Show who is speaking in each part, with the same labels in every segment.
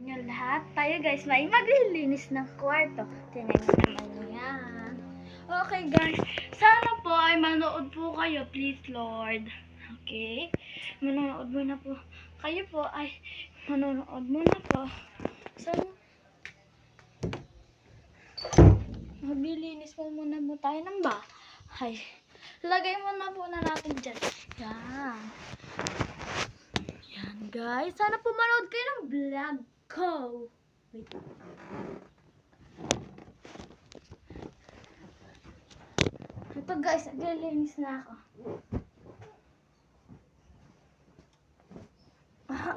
Speaker 1: nyo lahat. Tayo guys, may maglilinis ng kwarto. Tingnan nyo naman yan. Okay guys, sana po ay manood po kayo, please Lord. Okay? Manonood muna po. Kayo po ay manonood muna po. Sana maglilinis po muna po tayo ng bahay. Lagay muna po na natin dyan. Yan. Yan guys. Sana po manood kayo ng vlog ko. Wait. Ito guys, naglilinis na ako.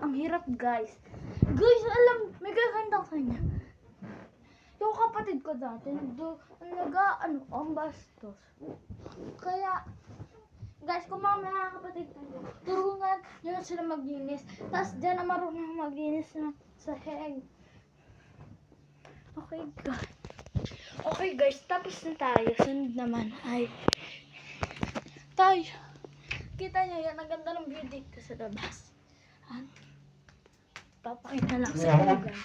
Speaker 1: Ang hirap guys. Guys, alam, may gaganda ko niya. Yung kapatid ko dati, ang bastos. Kaya, guys, kung mga kapatid tayo, turungan nyo na sila maglinis. Tapos, dyan na marunong maglinis na sa heg. Okay, guys. Okay, guys, tapos na tayo. Sunod naman ay tayo. Kita nyo yan, ang ganda ng view dito sa labas. At, papakita lang sa inyo, guys.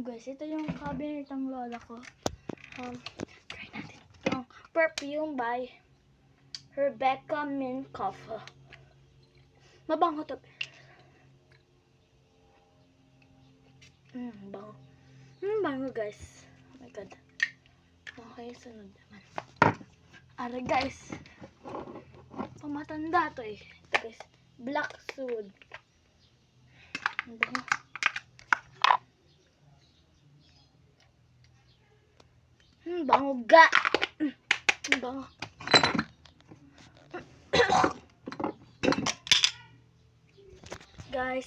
Speaker 1: Guys, ito yung cabinet ng lola ko. Try natin itong perfume by Rebecca Minkoff. Mabango to. Bango. Bango guys. Oh my god. Okay, sunod naman. Ara guys. Pamatanda to eh. Ito guys. Black Suede. Bango. Bango ga. Bango. Guys,